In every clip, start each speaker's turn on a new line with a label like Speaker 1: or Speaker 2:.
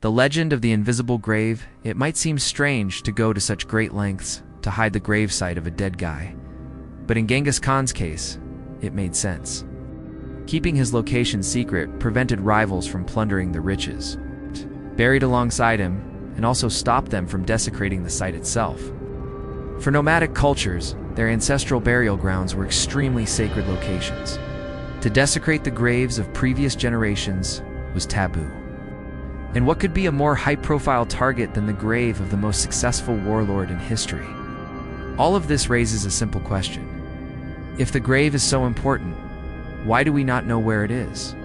Speaker 1: The legend of the invisible grave, it might seem strange to go to such great lengths to hide the gravesite of a dead guy. But in Genghis Khan's case, it made sense. Keeping his location secret prevented rivals from plundering the riches, buried alongside him, and also stopped them from desecrating the site itself. For nomadic cultures, their ancestral burial grounds were extremely sacred locations. To desecrate the graves of previous generations was taboo. And what could be a more high-profile target than the grave of the most successful warlord in history? All of this raises a simple question. If the grave is so important, why do we not know where it is?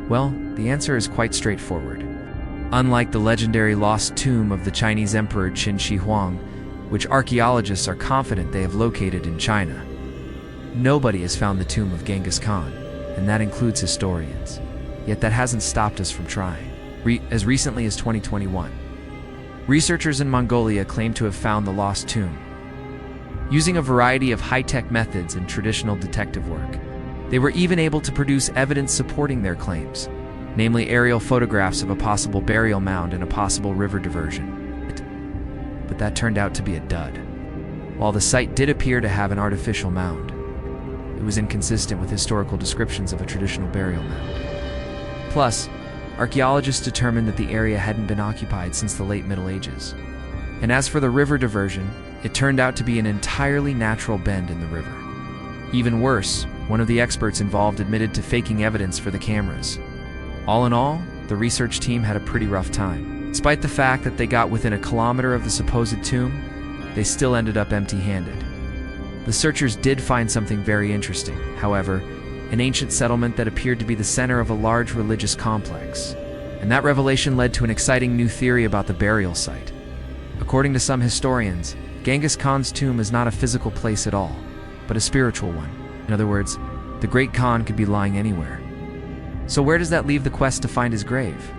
Speaker 1: Well, the answer is quite straightforward. Unlike the legendary lost tomb of the Chinese Emperor Qin Shi Huang, which archaeologists are confident they have located in China, nobody has found the tomb of Genghis Khan, and that includes historians. Yet that hasn't stopped us from trying. As recently as 2021, researchers in Mongolia claim to have found the lost tomb. Using a variety of high-tech methods and traditional detective work, they were even able to produce evidence supporting their claims, namely aerial photographs of a possible burial mound and a possible river diversion. But that turned out to be a dud. While the site did appear to have an artificial mound, it was inconsistent with historical descriptions of a traditional burial mound. Plus, archaeologists determined that the area hadn't been occupied since the late Middle Ages. And as for the river diversion, it turned out to be an entirely natural bend in the river. Even worse, one of the experts involved admitted to faking evidence for the cameras. All in all, the research team had a pretty rough time. Despite the fact that they got within a kilometer of the supposed tomb, they still ended up empty-handed. The searchers did find something very interesting, however, an ancient settlement that appeared to be the center of a large religious complex. And that revelation led to an exciting new theory about the burial site. According to some historians, Genghis Khan's tomb is not a physical place at all, but a spiritual one. In other words, the Great Khan could be lying anywhere. So where does that leave the quest to find his grave?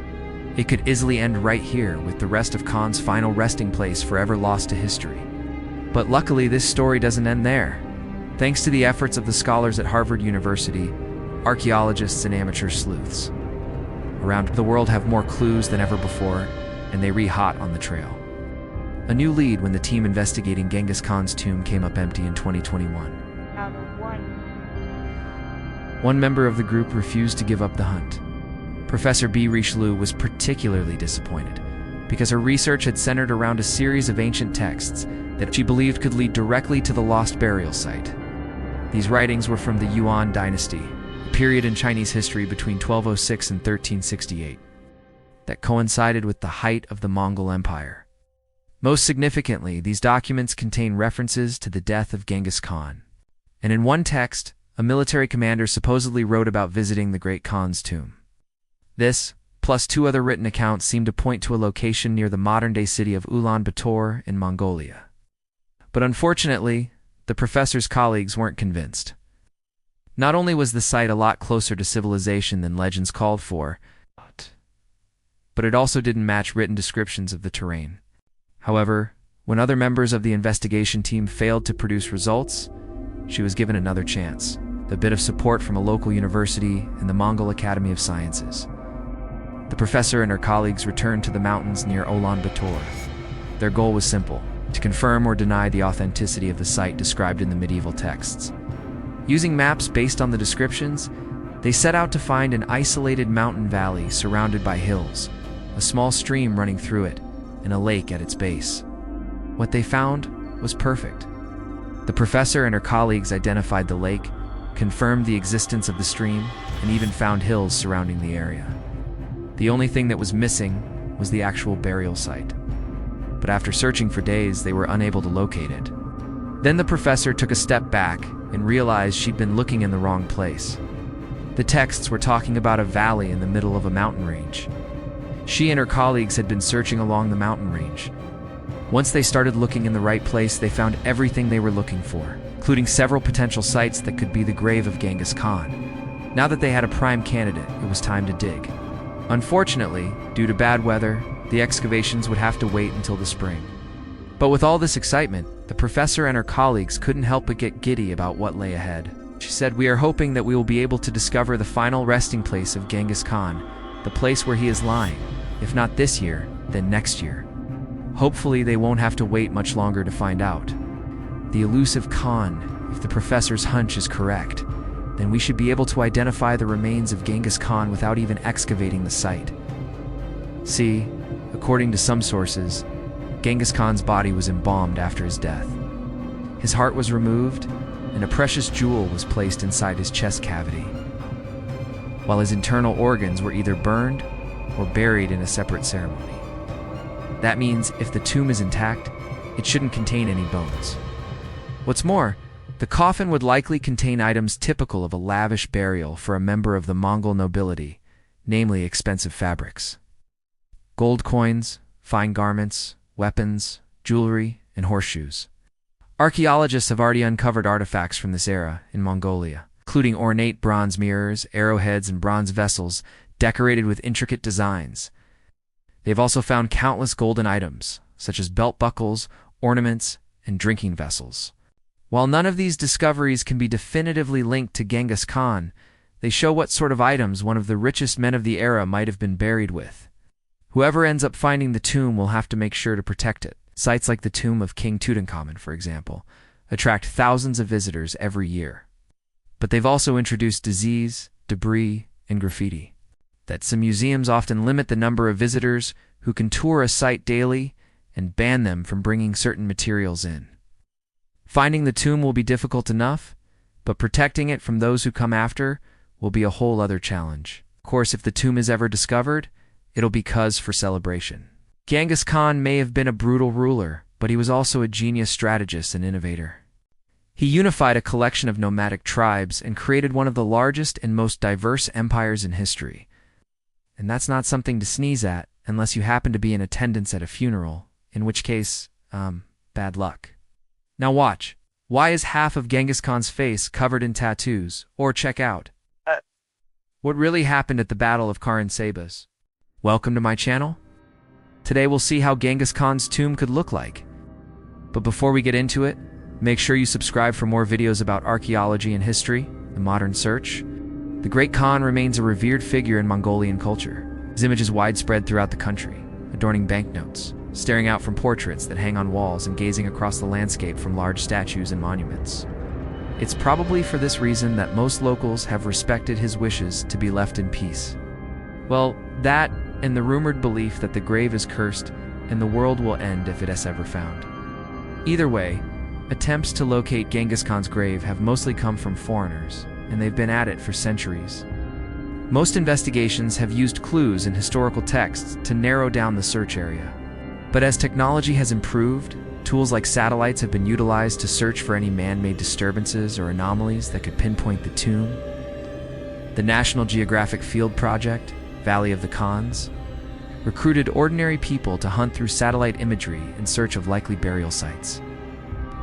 Speaker 1: It could easily end right here, with the rest of Khan's final resting place forever lost to history. But luckily, this story doesn't end there. Thanks to the efforts of the scholars at Harvard University, archaeologists and amateur sleuths around the world have more clues than ever before, and they re-hot on the trail. A new lead when the team investigating Genghis Khan's tomb came up empty in 2021. One member of the group refused to give up the hunt. Professor B. Richelieu was particularly disappointed because her research had centered around a series of ancient texts that she believed could lead directly to the lost burial site. These writings were from the Yuan dynasty, a period in Chinese history between 1206 and 1368 that coincided with the height of the Mongol Empire. Most significantly, these documents contain references to the death of Genghis Khan. And in one text, a military commander supposedly wrote about visiting the Great Khan's tomb. This, plus two other written accounts, seem to point to a location near the modern-day city of Ulaanbaatar in Mongolia. But unfortunately, the professor's colleagues weren't convinced. Not only was the site a lot closer to civilization than legends called for, but it also didn't match written descriptions of the terrain. However, when other members of the investigation team failed to produce results, she was given another chance, a bit of support from a local university and the Mongol Academy of Sciences. The professor and her colleagues returned to the mountains near Ulaanbaatar. Their goal was simple: to confirm or deny the authenticity of the site described in the medieval texts. Using maps based on the descriptions, they set out to find an isolated mountain valley surrounded by hills, a small stream running through it, and a lake at its base. What they found was perfect. The professor and her colleagues identified the lake, confirmed the existence of the stream, and even found hills surrounding the area. The only thing that was missing was the actual burial site. But after searching for days, they were unable to locate it. Then the professor took a step back and realized she'd been looking in the wrong place. The texts were talking about a valley in the middle of a mountain range. She and her colleagues had been searching along the mountain range. Once they started looking in the right place, they found everything they were looking for, including several potential sites that could be the grave of Genghis Khan. Now that they had a prime candidate, it was time to dig. Unfortunately, due to bad weather, the excavations would have to wait until the spring. But with all this excitement, the professor and her colleagues couldn't help but get giddy about what lay ahead. She said, "We are hoping that we will be able to discover the final resting place of Genghis Khan, the place where he is lying, If not this year, then next year. Hopefully they won't have to wait much longer to find out. The elusive Khan, if the professor's hunch is correct, then we should be able to identify the remains of Genghis Khan without even excavating the site. See, according to some sources, Genghis Khan's body was embalmed after his death. His heart was removed, and a precious jewel was placed inside his chest cavity, while his internal organs were either burned or buried in a separate ceremony. That means if the tomb is intact, it shouldn't contain any bones. What's more, the coffin would likely contain items typical of a lavish burial for a member of the Mongol nobility, namely expensive fabrics. Gold coins, fine garments, weapons, jewelry, and horseshoes. Archaeologists have already uncovered artifacts from this era in Mongolia, including ornate bronze mirrors, arrowheads, and bronze vessels decorated with intricate designs. They've also found countless golden items, such as belt buckles, ornaments, and drinking vessels. While none of these discoveries can be definitively linked to Genghis Khan, they show what sort of items one of the richest men of the era might have been buried with. Whoever ends up finding the tomb will have to make sure to protect it. Sites like the tomb of King Tutankhamun, for example, attract thousands of visitors every year. But they've also introduced disease, debris, and graffiti. That some museums often limit the number of visitors who can tour a site daily and ban them from bringing certain materials in. Finding the tomb will be difficult enough, but protecting it from those who come after will be a whole other challenge. Of course, if the tomb is ever discovered, it'll be cause for celebration. Genghis Khan may have been a brutal ruler, but he was also a genius strategist and innovator. He unified a collection of nomadic tribes and created one of the largest and most diverse empires in history. And that's not something to sneeze at, unless you happen to be in attendance at a funeral, in which case, bad luck. Now watch. Why is half of Genghis Khan's face covered in tattoos? Or check out what really happened at the Battle of Kharan Sabas. Welcome to my channel. Today we'll see how Genghis Khan's tomb could look like. But before we get into it, make sure you subscribe for more videos about archaeology and history, the modern search. The Great Khan remains a revered figure in Mongolian culture. His image is widespread throughout the country, adorning banknotes, staring out from portraits that hang on walls and gazing across the landscape from large statues and monuments. It's probably for this reason that most locals have respected his wishes to be left in peace. Well, that and the rumored belief that the grave is cursed and the world will end if it is ever found. Either way, attempts to locate Genghis Khan's grave have mostly come from foreigners, and they've been at it for centuries. Most investigations have used clues in historical texts to narrow down the search area. But as technology has improved, tools like satellites have been utilized to search for any man-made disturbances or anomalies that could pinpoint the tomb. The National Geographic Field Project, Valley of the Khans, recruited ordinary people to hunt through satellite imagery in search of likely burial sites.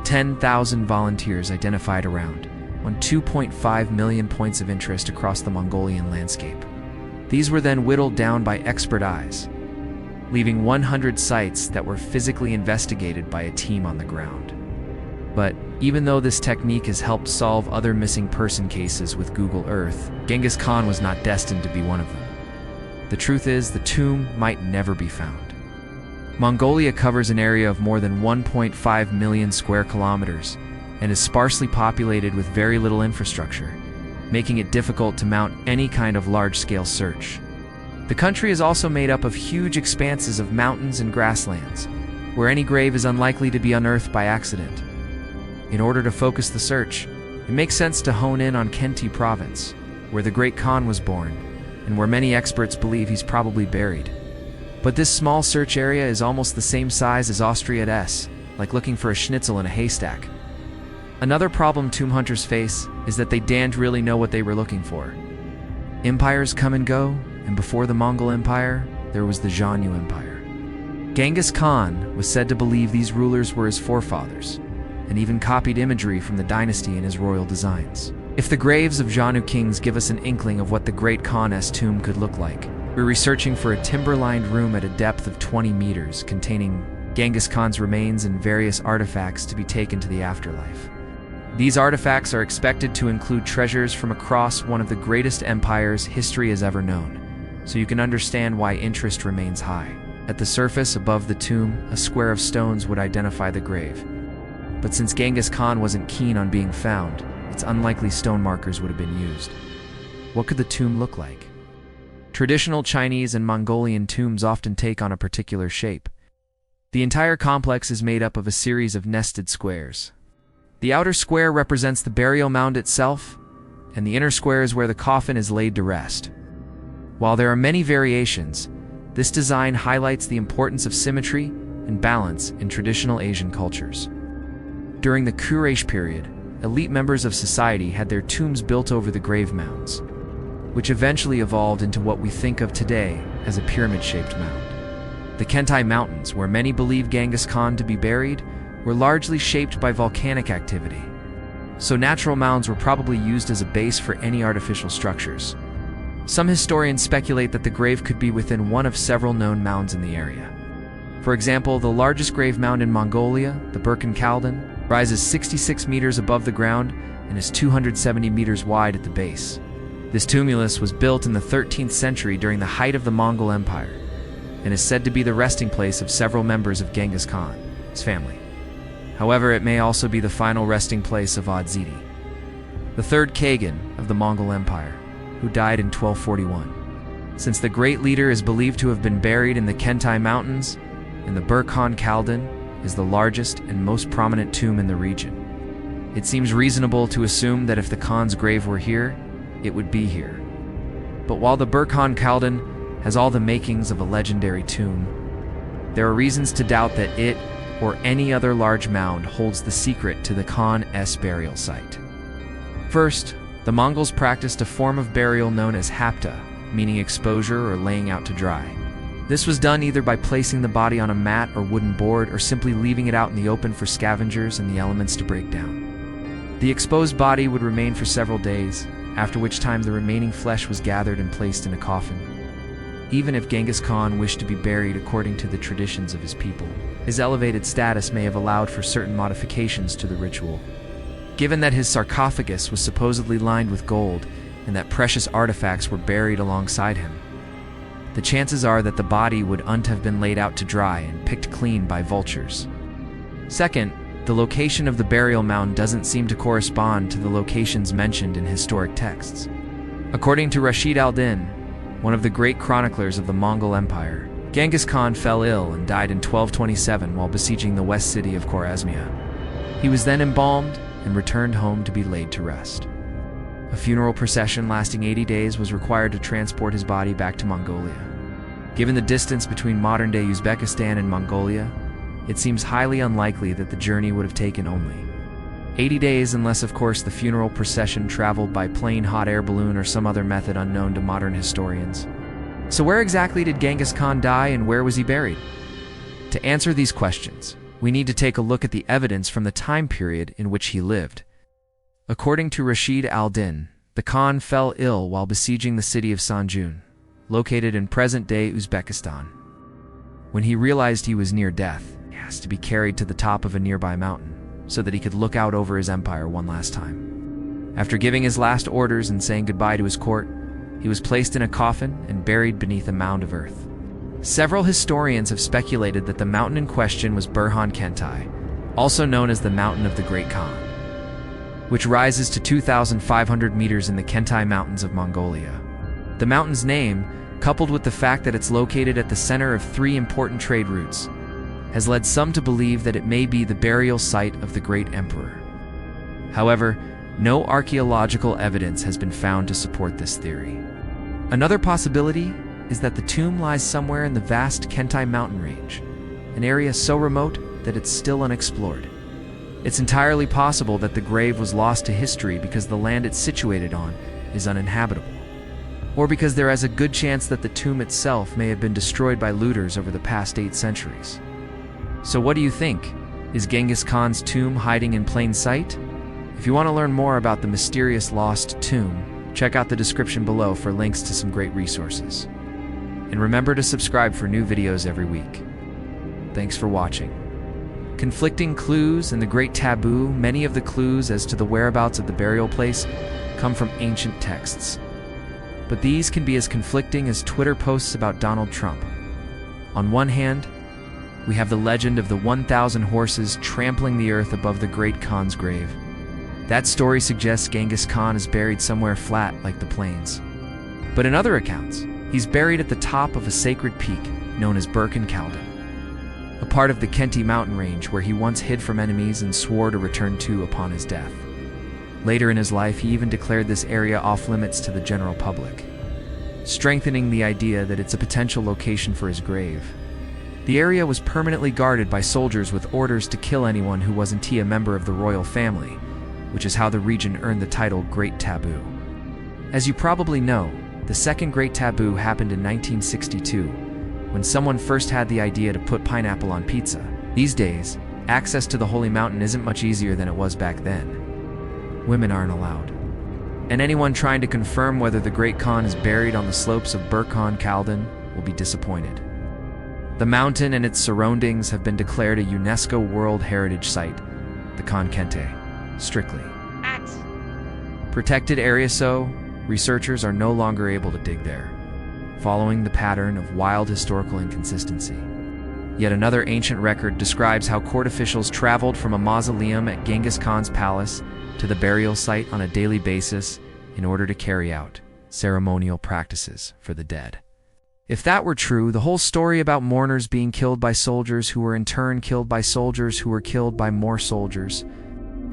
Speaker 1: 10,000 volunteers identified around 2.5 million points of interest across the Mongolian landscape. These were then whittled down by expert eyes, leaving 100 sites that were physically investigated by a team on the ground. But even though this technique has helped solve other missing person cases with Google Earth, Genghis Khan was not destined to be one of them. The truth is, the tomb might never be found. Mongolia covers an area of more than 1.5 million square kilometers and is sparsely populated with very little infrastructure, making it difficult to mount any kind of large-scale search. The country is also made up of huge expanses of mountains and grasslands, where any grave is unlikely to be unearthed by accident. In order to focus the search, it makes sense to hone in on Khenti province, where the Great Khan was born, and where many experts believe he's probably buried. But this small search area is almost the same size as Austria at S, like looking for a schnitzel in a haystack. Another problem tomb hunters face is that they daren't really know what they were looking for. Empires come and go, and before the Mongol Empire, there was the Xiongnu Empire. Genghis Khan was said to believe these rulers were his forefathers, and even copied imagery from the dynasty in his royal designs. If the graves of Xiongnu kings give us an inkling of what the Great Khan's tomb could look like, we're researching for a timber-lined room at a depth of 20 meters containing Genghis Khan's remains and various artifacts to be taken to the afterlife. These artifacts are expected to include treasures from across one of the greatest empires history has ever known, so you can understand why interest remains high. At the surface, above the tomb, a square of stones would identify the grave. But since Genghis Khan wasn't keen on being found, it's unlikely stone markers would have been used. What could the tomb look like? Traditional Chinese and Mongolian tombs often take on a particular shape. The entire complex is made up of a series of nested squares. The outer square represents the burial mound itself, and the inner square is where the coffin is laid to rest. While there are many variations, this design highlights the importance of symmetry and balance in traditional Asian cultures. During the Quraysh period, elite members of society had their tombs built over the grave mounds, which eventually evolved into what we think of today as a pyramid-shaped mound. The Kentai Mountains, where many believe Genghis Khan to be buried, were largely shaped by volcanic activity, so natural mounds were probably used as a base for any artificial structures. Some historians speculate that the grave could be within one of several known mounds in the area. For example, the largest grave mound in Mongolia, the Burkhan Khaldun, rises 66 meters above the ground and is 270 meters wide at the base. This tumulus was built in the 13th century during the height of the Mongol Empire and is said to be the resting place of several members of Genghis Khan, his family. However, it may also be the final resting place of Adzidi, the third Khagan of the Mongol Empire, who died in 1241. Since the great leader is believed to have been buried in the Kentai Mountains, and the Burkhan Khaldun is the largest and most prominent tomb in the region, it seems reasonable to assume that if the Khan's grave were here, it would be here. But while the Burkhan Khaldun has all the makings of a legendary tomb, there are reasons to doubt that it or any other large mound holds the secret to the Khan's burial site. First, the Mongols practiced a form of burial known as hapta, meaning exposure or laying out to dry. This was done either by placing the body on a mat or wooden board, or simply leaving it out in the open for scavengers and the elements to break down. The exposed body would remain for several days, after which time the remaining flesh was gathered and placed in a coffin. Even if Genghis Khan wished to be buried according to the traditions of his people, his elevated status may have allowed for certain modifications to the ritual. Given that his sarcophagus was supposedly lined with gold and that precious artifacts were buried alongside him, the chances are that the body would have been laid out to dry and picked clean by vultures. Second, the location of the burial mound doesn't seem to correspond to the locations mentioned in historic texts. According to Rashid al-Din, one of the great chroniclers of the Mongol Empire, Genghis Khan fell ill and died in 1227 while besieging the west city of Khwarezmia. He was then embalmed and returned home to be laid to rest. A funeral procession lasting 80 days was required to transport his body back to Mongolia. Given the distance between modern-day Uzbekistan and Mongolia, it seems highly unlikely that the journey would have taken only 80 days, unless of course the funeral procession traveled by plane, hot air balloon, or some other method unknown to modern historians. So where exactly did Genghis Khan die and where was he buried? To answer these questions, we need to take a look at the evidence from the time period in which he lived. According to Rashid al-Din, the Khan fell ill while besieging the city of Sanjun, located in present-day Uzbekistan. When he realized he was near death, he asked to be carried to the top of a nearby mountain so that he could look out over his empire one last time. After giving his last orders and saying goodbye to his court, he was placed in a coffin and buried beneath a mound of earth. Several historians have speculated that the mountain in question was Burkhan Kentai, also known as the Mountain of the Great Khan, which rises to 2,500 meters in the Kentai Mountains of Mongolia. The mountain's name, coupled with the fact that it's located at the center of 3 important trade routes, has led some to believe that it may be the burial site of the great emperor. However, no archaeological evidence has been found to support this theory. Another possibility is that the tomb lies somewhere in the vast Kentai mountain range, an area so remote that it's still unexplored. It's entirely possible that the grave was lost to history because the land it's situated on is uninhabitable, or because there is a good chance that the tomb itself may have been destroyed by looters over the past 8 centuries. So what do you think? Is Genghis Khan's tomb hiding in plain sight? If you want to learn more about the mysterious lost tomb, check out the description below for links to some great resources. And remember to subscribe for new videos every week. Thanks for watching. Conflicting clues and the great taboo. Many of the clues as to the whereabouts of the burial place come from ancient texts. but these can be as conflicting as Twitter posts about Donald Trump. On one hand, we have the legend of the 1,000 horses trampling the earth above the great Khan's grave. That story suggests Genghis Khan is buried somewhere flat like the plains. But in other accounts, he's buried at the top of a sacred peak known as Burkan Kaldin, a part of the Khenti mountain range where he once hid from enemies and swore to return to upon his death. Later in his life, he even declared this area off-limits to the general public, strengthening the idea that it's a potential location for his grave. The area was permanently guarded by soldiers with orders to kill anyone who wasn't a member of the royal family, which is how the region earned the title Great Taboo. As you probably know, the second Great Taboo happened in 1962, when someone first had the idea to put pineapple on pizza. These days, access to the Holy Mountain isn't much easier than it was back then. Women aren't allowed. And anyone trying to confirm whether the Great Khan is buried on the slopes of Burkan Kaldin will be disappointed. The mountain and its surroundings have been declared a UNESCO World Heritage Site, the Khan Kente, strictly protected area, so researchers are no longer able to dig there, following the pattern of wild historical inconsistency. Yet another ancient record describes how court officials traveled from a mausoleum at Genghis Khan's palace to the burial site on a daily basis in order to carry out ceremonial practices for the dead. If that were true, the whole story about mourners being killed by soldiers who were in turn killed by soldiers who were killed by more soldiers,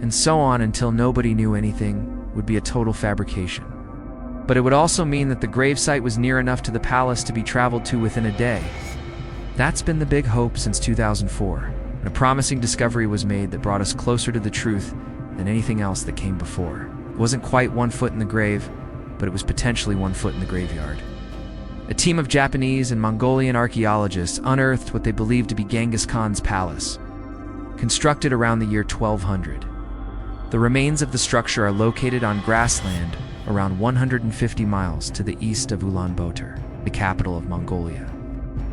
Speaker 1: and so on until nobody knew anything, would be a total fabrication. But it would also mean that the gravesite was near enough to the palace to be traveled to within a day. That's been the big hope since 2004, and a promising discovery was made that brought us closer to the truth than anything else that came before. It wasn't quite 1 foot in the grave, but it was potentially 1 foot in the graveyard. A team of Japanese and Mongolian archaeologists unearthed what they believed to be Genghis Khan's palace, constructed around the year 1200. The remains of the structure are located on grassland around 150 miles to the east of Ulaanbaatar, the capital of Mongolia.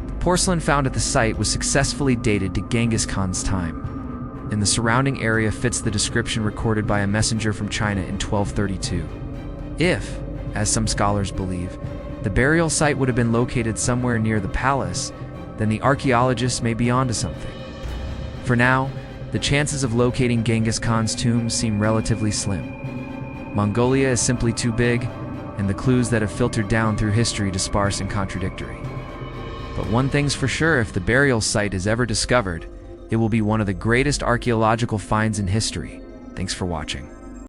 Speaker 1: The porcelain found at the site was successfully dated to Genghis Khan's time, and the surrounding area fits the description recorded by a messenger from China in 1232. If, as some scholars believe, the burial site would have been located somewhere near the palace, then the archaeologists may be onto something. For now, the chances of locating Genghis Khan's tomb seem relatively slim. Mongolia is simply too big, and the clues that have filtered down through history are sparse and contradictory. But one thing's for sure, if the burial site is ever discovered, it will be one of the greatest archaeological finds in history. Thanks for watching.